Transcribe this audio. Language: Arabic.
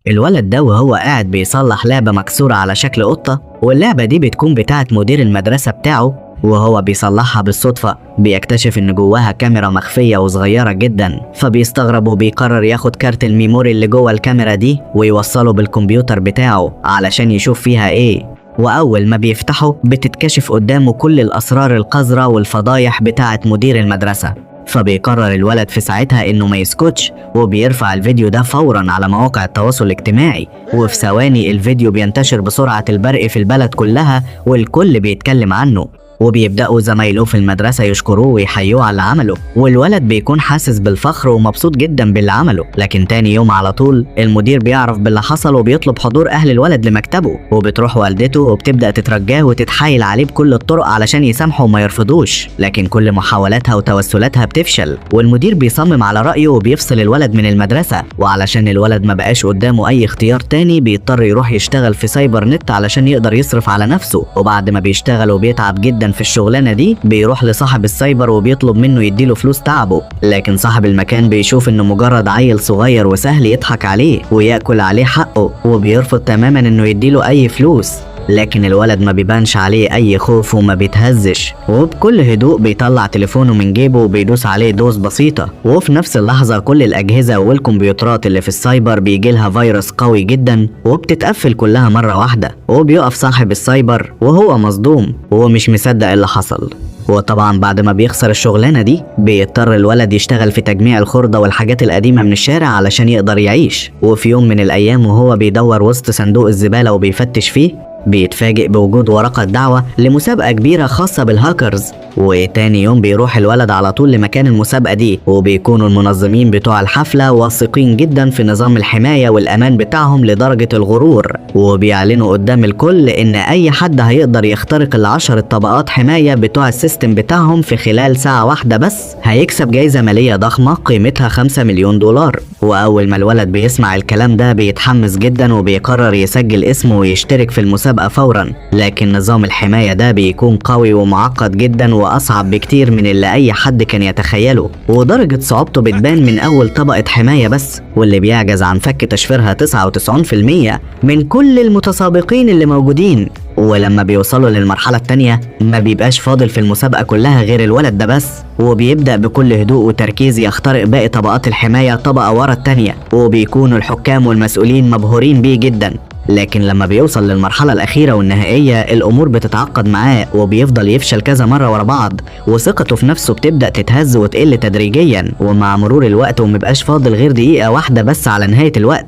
الولد ده وهو قاعد بيصلح لعبة مكسورة على شكل قطة، واللعبة دي بتكون بتاعة مدير المدرسة بتاعه، وهو بيصلحها بالصدفة بيكتشف ان جواها كاميرا مخفية وصغيرة جدا، فبيستغرب وبيقرر ياخد كارت الميموري اللي جوه الكاميرا دي ويوصله بالكمبيوتر بتاعه علشان يشوف فيها ايه. واول ما بيفتحه بتتكشف قدامه كل الاسرار القذرة والفضايح بتاعة مدير المدرسة، فبيقرر الولد في ساعتها انه ما يسكتش وبيرفع الفيديو ده فورا على مواقع التواصل الاجتماعي، وفي ثواني الفيديو بينتشر بسرعة البرق في البلد كلها والكل بيتكلم عنه، وبيبدأوا زمايله في المدرسة يشكروه ويحيوه على اللي عمله، والولد بيكون حاسس بالفخر ومبسوط جدا باللي عمله. لكن تاني يوم على طول المدير بيعرف باللي حصل وبيطلب حضور أهل الولد لمكتبه، وبتروح والدته وبتبدأ تترجاه وتتحايل عليه بكل الطرق علشان يسامحه وما يرفضوش، لكن كل محاولاتها وتوسلاتها بتفشل، والمدير بيصمم على رأيه وبيفصل الولد من المدرسة. وعلشان الولد ما بقاش قدامه أي اختيار تاني بيضطر يروح يشتغل في سايبر نت علشان يقدر يصرف على نفسه، وبعد ما بيشتغل وبيتعب جدا في الشغلانه دي بيروح لصاحب السايبر وبيطلب منه يديله فلوس تعبه، لكن صاحب المكان بيشوف انه مجرد عيل صغير وسهل يضحك عليه وياكل عليه حقه، وبيرفض تماما انه يديله اي فلوس. لكن الولد ما بيبانش عليه اي خوف وما بيتهزش، وبكل هدوء بيطلع تليفونه من جيبه وبيدوس عليه دوس بسيطة، وفي نفس اللحظة كل الاجهزة والكمبيوترات اللي في السايبر بيجيلها فيروس قوي جدا وبتتقفل كلها مرة واحدة، وبيقف صاحب السايبر وهو مصدوم ومش مصدق اللي حصل. وطبعا بعد ما بيخسر الشغلانة دي بيضطر الولد يشتغل في تجميع الخردة والحاجات القديمة من الشارع علشان يقدر يعيش. وفي يوم من الايام وهو بيدور وسط صندوق الزبالة وبيفتش فيه بيتفاجئ بوجود ورقة دعوة لمسابقة كبيرة خاصة بالهاكرز، وتاني يوم بيروح الولد على طول لمكان المسابقة دي، وبيكونوا المنظمين بتوع الحفلة واثقين جدا في نظام الحماية والأمان بتاعهم لدرجة الغرور، وبيعلنوا قدام الكل إن أي حد هيقدر يخترق ال10 طبقات حماية بتوع السيستم بتاعهم في خلال ساعة واحدة بس هيكسب جايزة مالية ضخمة قيمتها 5 مليون دولار. وأول ما الولد بيسمع الكلام ده بيتحمس جدا وبيقرر يسجل اسمه ويشترك في المسابقة فورا، لكن نظام الحماية ده بيكون قوي ومعقد جدا وأصعب بكتير من اللي أي حد كان يتخيله، ودرجة صعوبته بتبان من أول طبقة حماية بس، واللي بيعجز عن فك تشفيرها 99% من كل المتسابقين اللي موجودين. ولما بيوصلوا للمرحلة التانية ما بيبقاش فاضل في المسابقة كلها غير الولد ده بس، وبيبدأ بكل هدوء وتركيز يخترق باقي طبقات الحماية طبقة ورا التانية، وبيكونوا الحكام والمسؤولين مبهورين بيه جدا. لكن لما بيوصل للمرحلة الأخيرة والنهائية الأمور بتتعقد معاه وبيفضل يفشل كذا مرة ورا بعض، وثقته في نفسه بتبدأ تتهز وتقل تدريجيا، ومع مرور الوقت ومبقاش فاضل غير دقيقة واحدة بس على نهاية الوقت